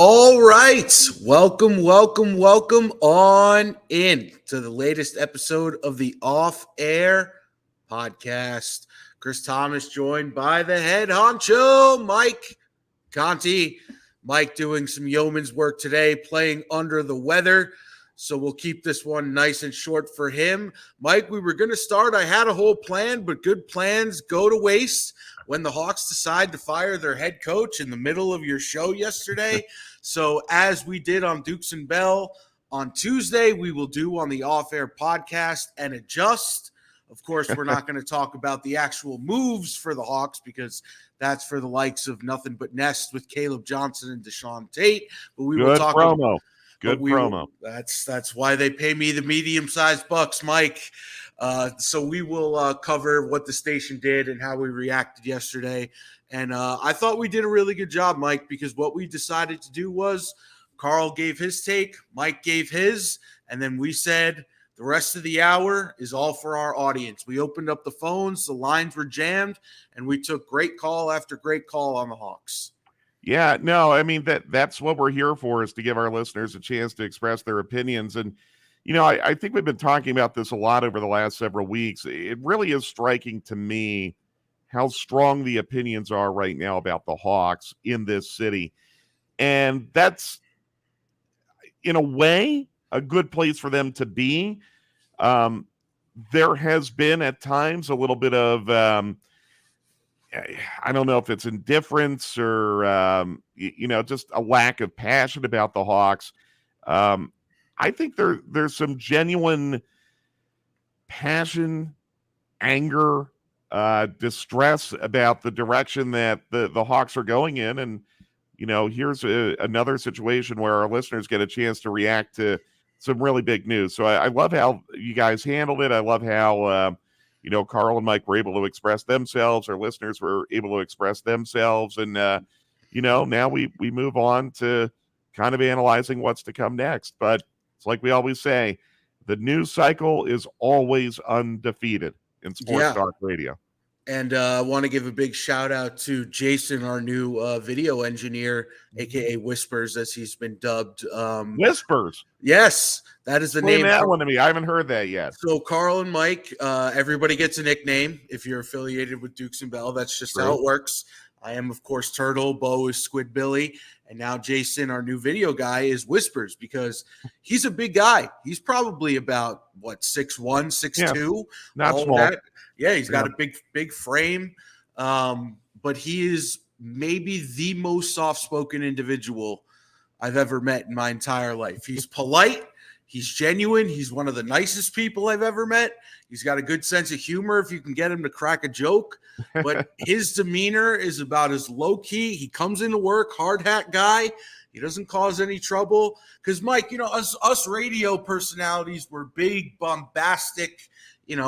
All right. Welcome on in to the latest episode of the Off Air podcast. Chris Thomas joined by the head honcho, Mike Conti. Mike doing some yeoman's work today, playing under the weather. So we'll keep this one nice and short for him. Mike, we were going to start. I had a whole plan, but good plans go to waste when the Hawks decide to fire their head coach in the middle of your show yesterday. So as we did on Dukes and Bell on Tuesday, we will do on the off-air podcast and adjust. Of course, we're not going to talk about the actual moves for the Hawks because that's for the likes of Nothing But Nest with Caleb Johnson and Deshaun Tate. But we will talk promo. Good promo. That's why they pay me the medium-sized bucks, Mike. So we will cover what the station did and how we reacted yesterday. And I thought we did a really good job, Mike, because what we decided to do was Carl gave his take, Mike gave his, and then we said the rest of the hour is all for our audience. We opened up the phones, the lines were jammed, and we took great call after great call on the Hawks. Yeah, no, I mean, that's what we're here for, is to give our listeners a chance to express their opinions. And, you know, I think we've been talking about this a lot over the last several weeks. It really is striking to me how strong the opinions are right now about the Hawks in this city. And that's, in a way, a good place for them to be. There has been at times a little bit of, I don't know if it's indifference or, just a lack of passion about the Hawks. I think there's some genuine passion, anger, distress about the direction that the Hawks are going in. And, here's another situation where our listeners get a chance to react to some really big news. So I love how you guys handled it. I love how, Carl and Mike were able to express themselves. Our listeners were able to express themselves. And, now we move on to kind of analyzing what's to come next. But it's like we always say, the news cycle is always undefeated in Sports Talk Radio. And I want to give a big shout out to Jason, our new video engineer, a.k.a. Whispers, as he's been dubbed. Whispers? Yes, that is the Explain name. That one to me. I haven't heard that yet. So Carl and Mike, everybody gets a nickname if you're affiliated with Dukes and Bell. That's just how it works. I am, of course, Turtle. Bo is Squid Billy. And now Jason, our new video guy, is Whispers because he's a big guy. He's probably about, 6'1", 6'2". Not small. Yeah, he's got a big frame. But he is maybe the most soft-spoken individual I've ever met in my entire life. He's polite. He's genuine. He's one of the nicest people I've ever met. He's got a good sense of humor if you can get him to crack a joke. But his demeanor is about as low-key. He comes into work, hard hat guy. He doesn't cause any trouble. Because, Mike, us radio personalities, we're big, bombastic.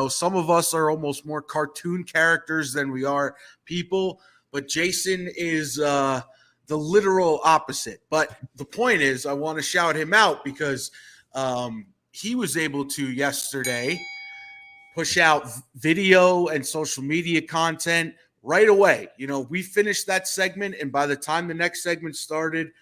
Some of us are almost more cartoon characters than we are people. But Jason is the literal opposite. But the point is, I want to shout him out because he was able to yesterday push out video and social media content right away. We finished that segment, and by the time the next segment started,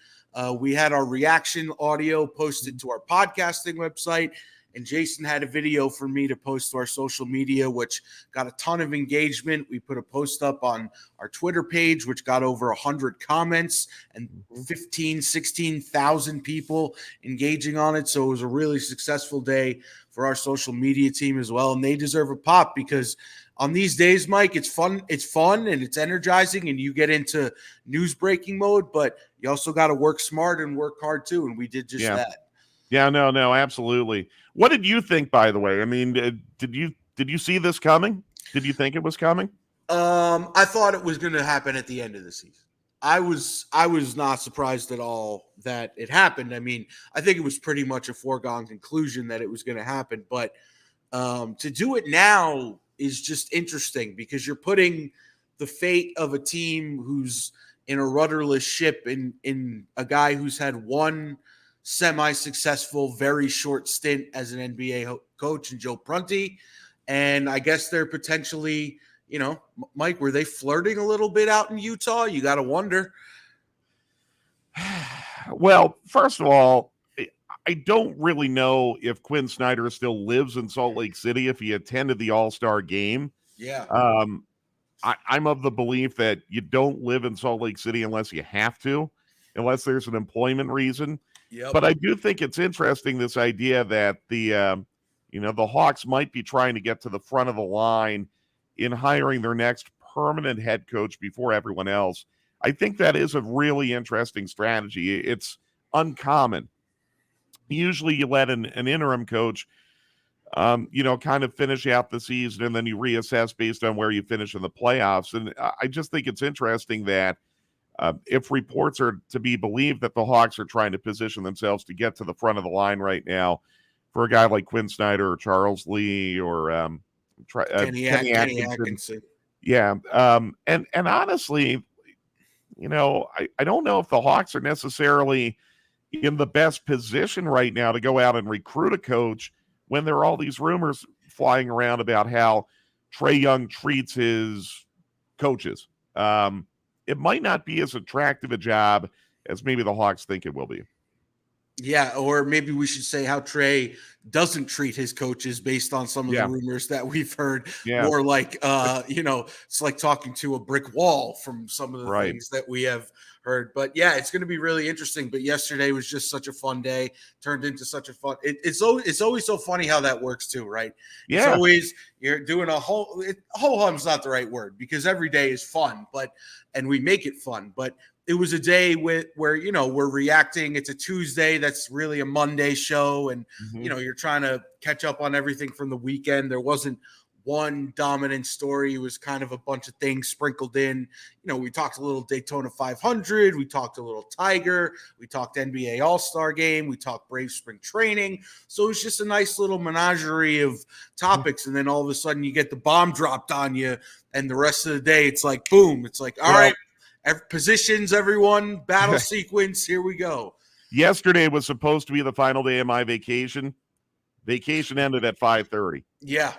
we had our reaction audio posted to our podcasting website, and Jason had a video for me to post to our social media, which got a ton of engagement. We put a post up on our Twitter page, which got over 100 comments and 16,000 people engaging on it. So it was a really successful day for our social media team as well. And they deserve a pop because on these days, Mike, it's fun and it's energizing and you get into news breaking mode, but you also got to work smart and work hard too. And we did just that. Yeah, no, absolutely. What did you think, by the way? I mean, did you see this coming? Did you think it was coming? I thought it was going to happen at the end of the season. I was not surprised at all that it happened. I mean, I think it was pretty much a foregone conclusion that it was going to happen. But to do it now is just interesting because you're putting the fate of a team who's in a rudderless ship in a guy who's had one semi-successful, very short stint as an NBA coach in Joe Prunty. And I guess they're potentially, Mike, were they flirting a little bit out in Utah? You got to wonder. Well, first of all, I don't really know if Quinn Snyder still lives in Salt Lake City if he attended the All-Star game. Yeah. Um, I'm of the belief that you don't live in Salt Lake City unless you have to, unless there's an employment reason. Yep. But I do think it's interesting, this idea that the Hawks might be trying to get to the front of the line in hiring their next permanent head coach before everyone else. I think that is a really interesting strategy. It's uncommon. Usually you let an interim coach kind of finish out the season and then you reassess based on where you finish in the playoffs. And I just think it's interesting that if reports are to be believed that the Hawks are trying to position themselves to get to the front of the line right now for a guy like Quinn Snyder or Charles Lee or Kenny Kenny Atkinson. Atkinson. Yeah. And honestly, I don't know if the Hawks are necessarily in the best position right now to go out and recruit a coach when there are all these rumors flying around about how Trae Young treats his coaches. It might not be as attractive a job as maybe the Hawks think it will be. Yeah, or maybe we should say how Trae doesn't treat his coaches based on some of the rumors that we've heard. Yeah. More like, it's like talking to a brick wall from some of the things that we have heard. But yeah, it's going to be really interesting. But yesterday was just such a fun day, turned into such a fun. It's always so funny how that works too, right? Yeah. It's always you're doing ho hum's not the right word because every day is fun, and we make it fun, but it was a day where we're reacting. It's a Tuesday. That's really a Monday show. And, you're trying to catch up on everything from the weekend. There wasn't one dominant story. It was kind of a bunch of things sprinkled in. We talked a little Daytona 500. We talked a little Tiger. We talked NBA All-Star Game. We talked Brave Spring Training. So it was just a nice little menagerie of topics. And then all of a sudden you get the bomb dropped on you. And the rest of the day, it's like, boom. It's like, all right. Positions, everyone, battle sequence, here we go. Yesterday was supposed to be the final day of my vacation. Vacation ended at 5:30. Yeah.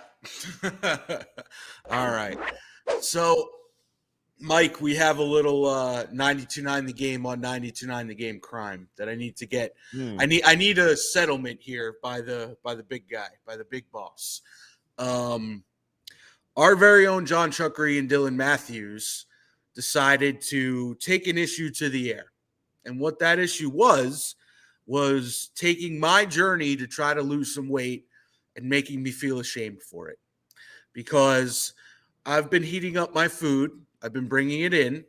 All right. So, Mike, we have a little 92.9 The Game on 92.9 The Game crime that I need to get. I need a settlement here by the big guy, by the big boss. Our very own John Chuckery and Dylan Matthews decided to take an issue to the air. And what that issue was taking my journey to try to lose some weight and making me feel ashamed for it. Because I've been heating up my food, I've been bringing it in,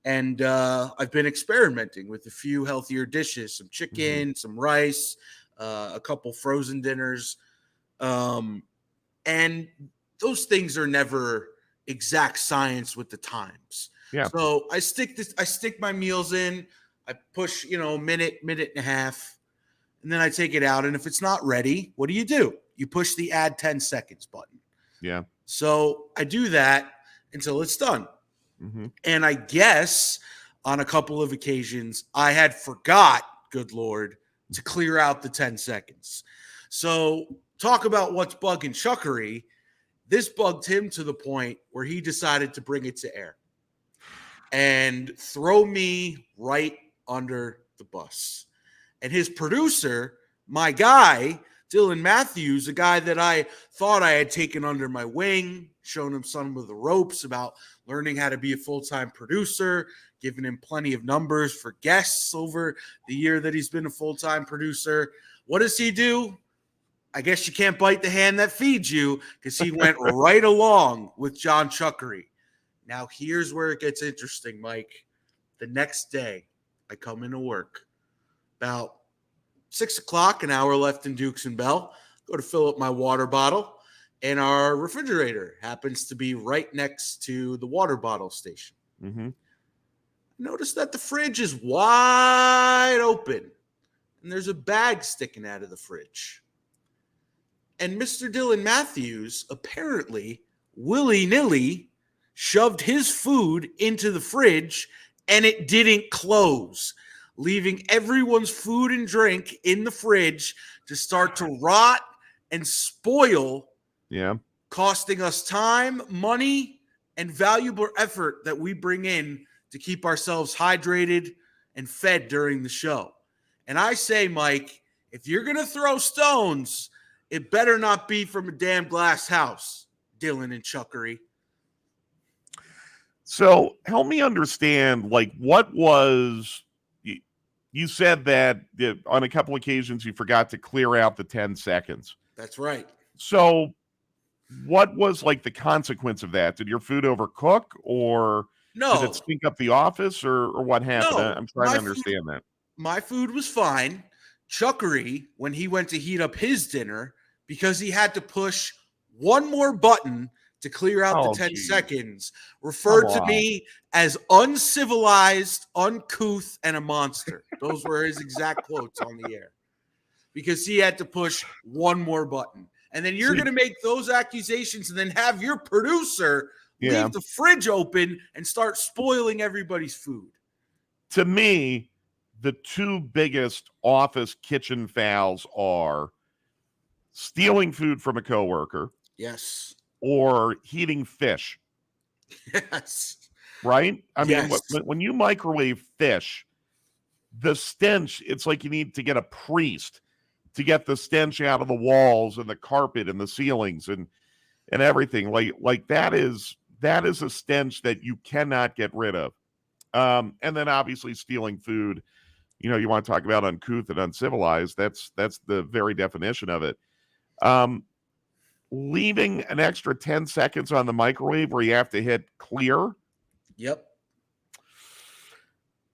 and I've been experimenting with a few healthier dishes, some chicken, some rice, a couple frozen dinners. And those things are never exact science with the times. Yeah. So I stick my meals in, I push, a minute and a half, and then I take it out. And if it's not ready, what do? You push the add 10 seconds button. Yeah. So I do that until it's done. And I guess on a couple of occasions, I had forgot, good Lord, to clear out the 10 seconds. So talk about what's bugging Chuckery. This bugged him to the point where he decided to bring it to air and throw me right under the bus. And his producer, my guy, Dylan Matthews, a guy that I thought I had taken under my wing, shown him some of the ropes about learning how to be a full-time producer, given him plenty of numbers for guests over the year that he's been a full-time producer. What does he do? I guess you can't bite the hand that feeds you, because he went right along with John Chuckery. Now, here's where it gets interesting, Mike. The next day, I come into work. About 6 o'clock, an hour left in Dukes and Bell. Go to fill up my water bottle, and our refrigerator happens to be right next to the water bottle station. Notice that the fridge is wide open, and there's a bag sticking out of the fridge. And Mr. Dylan Matthews apparently willy-nilly shoved his food into the fridge, and it didn't close, leaving everyone's food and drink in the fridge to start to rot and spoil, costing us time, money, and valuable effort that we bring in to keep ourselves hydrated and fed during the show. And I say, Mike, if you're going to throw stones, it better not be from a damn glass house, Dylan and Chuckery. So help me understand, like, what was, you said that on a couple occasions you forgot to clear out the 10 seconds. That's right. So what was like the consequence of that? Did your food overcook, or did it stink up the office, or what happened? No, I'm trying to understand that. My food was fine. Chuckery, when he went to heat up his dinner, because he had to push one more button to clear out the 10 seconds, referred to me as uncivilized, uncouth, and a monster. Those were his exact quotes on the air. Because he had to push one more button. And then you're going to make those accusations and then have your producer leave the fridge open and start spoiling everybody's food. To me, the two biggest office kitchen fouls are stealing food from a coworker. Yes. Or heating fish. Yes. Right? I mean, when you microwave fish, the stench, it's like you need to get a priest to get the stench out of the walls and the carpet and the ceilings and everything. Like that is a stench that you cannot get rid of. And then obviously stealing food, you want to talk about uncouth and uncivilized. That's the very definition of it. Leaving an extra 10 seconds on the microwave where you have to hit clear. Yep.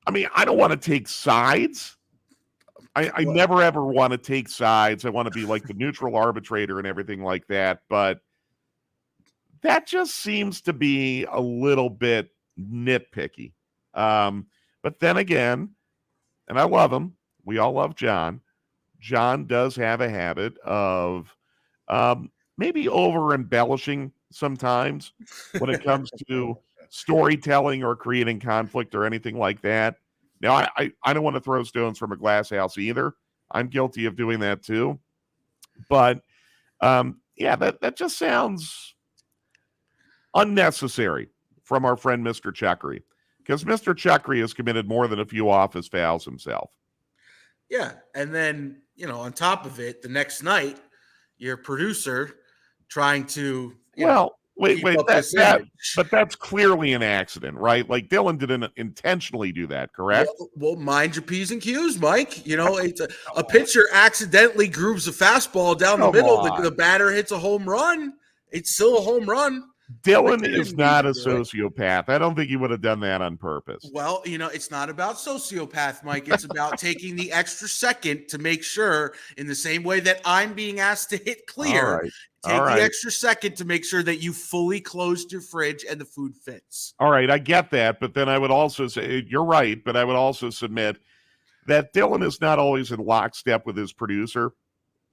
I mean, I don't want to take sides. I never, ever want to take sides. I want to be like the neutral arbitrator and everything like that. But that just seems to be a little bit nitpicky. But then again, and I love him. We all love John. John does have a habit of maybe over embellishing sometimes when it comes to storytelling or creating conflict or anything like that. Now, I don't want to throw stones from a glass house either. I'm guilty of doing that too. But that just sounds unnecessary from our friend Mr. Chuckery, because Mr. Chuckery has committed more than a few office fouls himself. Yeah, and then, on top of it, the next night, your producer trying to wait, but that's clearly an accident, right? Like Dylan didn't intentionally do that, correct? Well, mind your P's and Q's, Mike. It's a pitcher accidentally grooves a fastball down the middle. The batter hits a home run. It's still a home run. Dylan is not a sociopath. I don't think he would have done that on purpose. Well, it's not about sociopath, Mike. It's about taking the extra second to make sure, in the same way that I'm being asked to hit clear, take the extra second to make sure that you fully closed your fridge and the food fits. All right, I get that. But then I would also say, you're right, but I would also submit that Dylan is not always in lockstep with his producer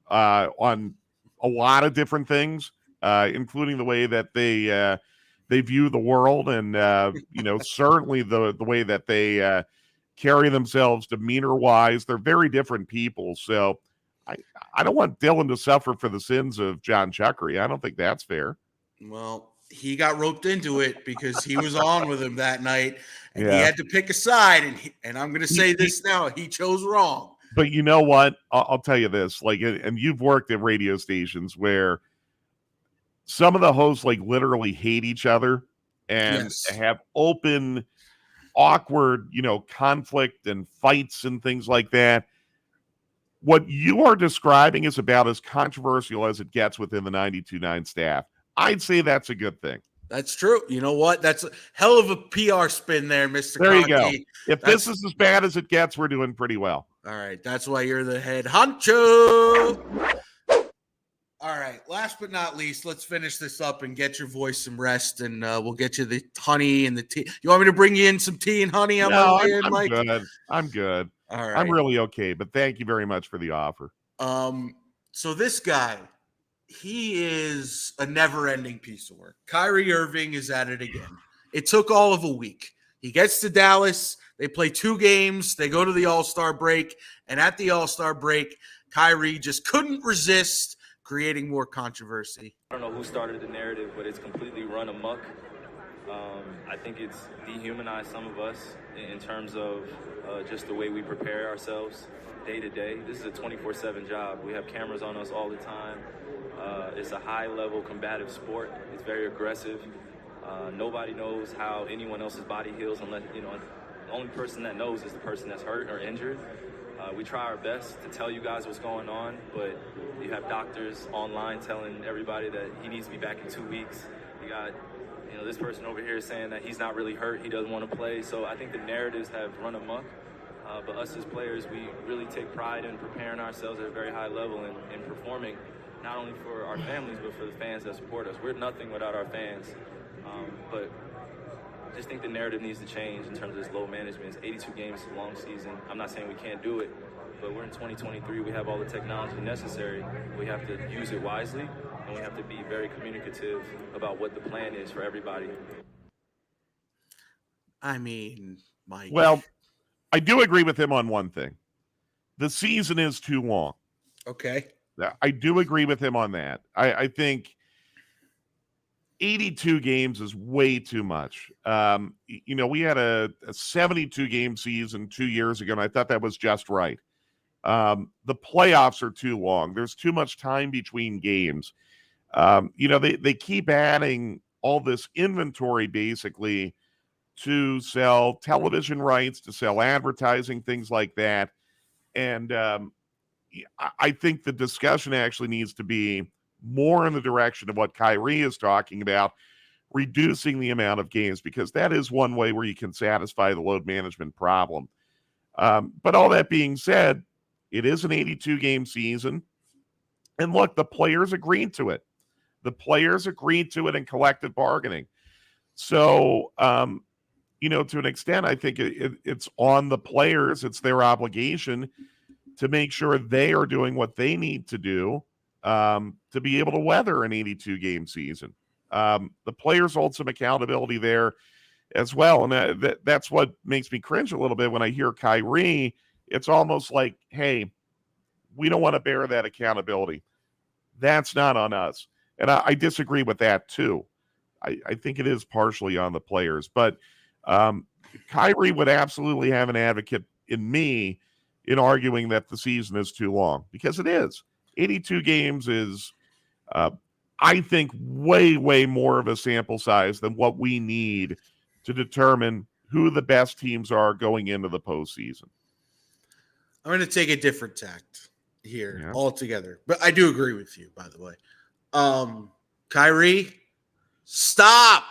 on a lot of different things. Including the way that they view the world, and certainly the way that they carry themselves demeanor-wise. They're very different people. So I don't want Dylan to suffer for the sins of John Chuckery. I don't think that's fair. Well, he got roped into it because he was on with him that night, and he had to pick a side. And I'm going to say this now: he chose wrong. But you know what? I'll tell you this: and you've worked at radio stations where some of the hosts literally hate each other and have open, awkward, conflict and fights and things like that. What you are describing is about as controversial as it gets within the 92.9 staff. I'd say that's a good thing. That's true. You know what? That's a hell of a PR spin there, Mr. There Conti. You go. If this is as bad as it gets, we're doing pretty well. All right. That's why you're the head honcho. All right. Last but not least, let's finish this up and get your voice some rest, and we'll get you the honey and the tea. You want me to bring you in some tea and honey? I'm good. I'm good. All right. I'm really okay, but thank you very much for the offer. So this guy, he is a never-ending piece of work. Kyrie Irving is at it again. It took all of a week. He gets to Dallas. They play 2 games. They go to the All-Star break, and at the All-Star break, Kyrie just couldn't resist creating more controversy. I don't know who started the narrative, but it's completely run amok. I think it's dehumanized some of us in terms of just the way we prepare ourselves day to day. This is a 24/7 job. We have cameras on us all the time. It's a high-level combative sport. It's very aggressive. Nobody knows how anyone else's body heals unless, the only person that knows is the person that's hurt or injured. We try our best to tell you guys what's going on, but you have doctors online telling everybody that he needs to be back in 2 weeks. You got, this person over here saying that he's not really hurt, he doesn't want to play. So I think the narratives have run amok. But us as players, we really take pride in preparing ourselves at a very high level and performing not only for our families, but for the fans that support us. We're nothing without our fans. But I just think the narrative needs to change in terms of this load management. It's 82 games, it's a long season. I'm not saying we can't do it, but we're in 2023. We have all the technology necessary. We have to use it wisely, and we have to be very communicative about what the plan is for everybody. I mean, Mike. Well, I do agree with him on one thing. The season is too long. Okay. I do agree with him on that. I think 82 games is way too much. We had a 72-game season 2 years ago, and I thought that was just right. The playoffs are too long. There's too much time between games. They keep adding all this inventory, basically, to sell television rights, to sell advertising, things like that. And I think the discussion actually needs to be more in the direction of what Kyrie is talking about, reducing the amount of games, because that is one way where you can satisfy the load management problem. But all that being said, it is an 82-game season. And look, the players agreed to it. The players agreed to it in collective bargaining. So, to an extent, I think it's on the players. It's their obligation to make sure they are doing what they need to do to be able to weather an 82-game season. The players hold some accountability there as well. And that's what makes me cringe a little bit when I hear Kyrie. It's almost like, hey, we don't want to bear that accountability. That's not on us. And I disagree with that too. I think it is partially on the players. But Kyrie would absolutely have an advocate in me in arguing that the season is too long, because it is. 82 games is, I think, way, way more of a sample size than what we need to determine who the best teams are going into the postseason. I'm going to take a different tact here altogether, but I do agree with you, by the way. Kyrie, stop.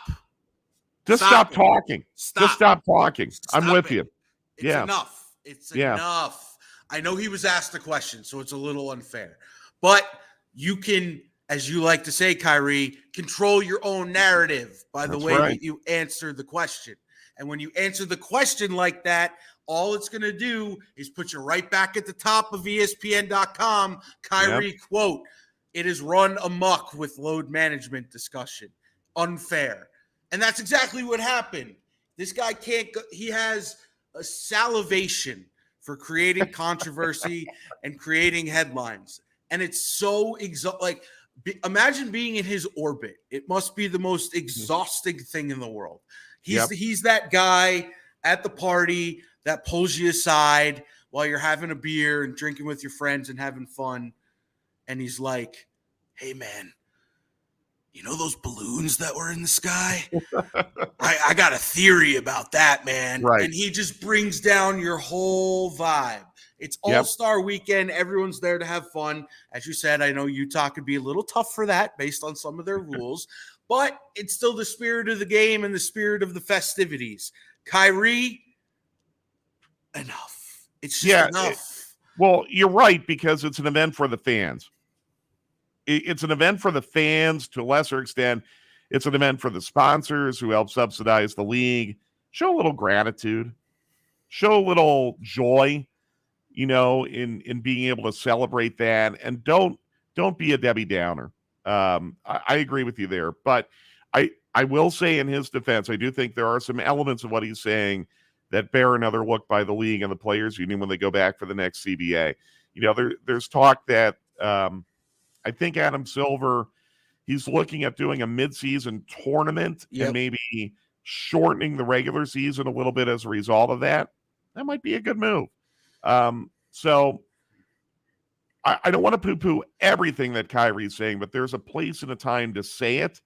Just stop talking. Just stop talking. I'm with you. It's enough. It's enough. I know he was asked a question, so it's a little unfair. But you can, as you like to say, Kyrie, control your own narrative by the way that you answer the question. And when you answer the question like that, all it's going to do is put you right back at the top of ESPN.com. Kyrie, quote, "It is run amok with load management discussion. Unfair." And that's exactly what happened. This guy can't go. He has a salivation for creating controversy and creating headlines. And it's so imagine being in his orbit. It must be the most exhausting thing in the world. He's that guy at the party that pulls you aside while you're having a beer and drinking with your friends and having fun. And he's like, "Hey, man, you know those balloons that were in the sky? I got a theory about that, man." Right. And he just brings down your whole vibe. It's All-Star Weekend. Everyone's there to have fun. As you said, I know Utah could be a little tough for that based on some of their rules, but it's still the spirit of the game and the spirit of the festivities. Kyrie, enough. It's just enough. Well, you're right, because it's an event for the fans. It's an event for the fans to a lesser extent. It's an event for the sponsors who help subsidize the league. Show a little gratitude. Show a little joy, in being able to celebrate that. And don't be a Debbie Downer. I agree with you there. But I will say in his defense, I do think there are some elements of what he's saying that bear another look by the league and the players union when they go back for the next CBA. There's talk that I think Adam Silver, he's looking at doing a midseason tournament and maybe shortening the regular season a little bit as a result of that, that might be a good move. So I don't want to poo-poo everything that Kyrie's saying, but there's a place and a time to say it.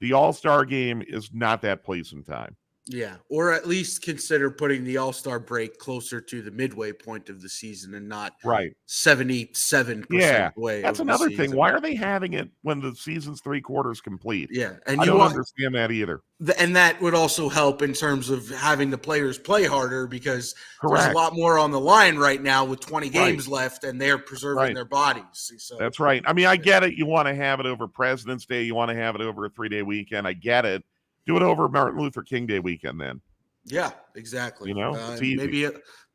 The All-Star game is not that place and time. Yeah, or at least consider putting the All-Star break closer to the midway point of the season and not 77% away. That's another thing. Why are they having it when the season's 3/4 complete? Yeah, and I don't understand that either. And that would also help in terms of having the players play harder because there's a lot more on the line right now with 20 games left, and they're preserving their bodies. So that's right. I mean, I get it. You want to have it over President's Day. You want to have it over a 3-day weekend. I get it. Do it over Martin Luther King Day weekend then. Yeah, exactly. It's easy. Maybe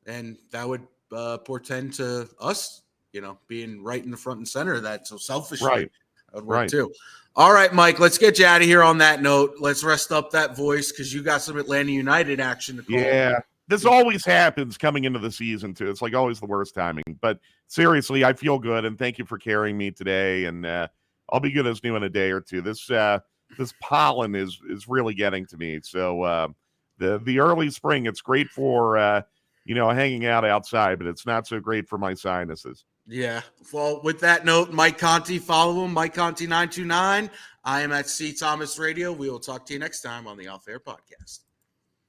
and that would portend to us, being right in the front and center of that. So selfishly, that would work too. All right, Mike, let's get you out of here on that note. Let's rest up that voice because you got some Atlanta United action to call. Yeah, this always happens coming into the season too. It's like always the worst timing. But seriously, I feel good, and thank you for carrying me today. And I'll be good as new in a day or two. This pollen is really getting to me. So the early spring, it's great for hanging out outside, but it's not so great for my sinuses. Yeah. Well, with that note, Mike Conti, follow him, Mike Conti 929. I am at C Thomas Radio. We will talk to you next time on the Off Air Podcast.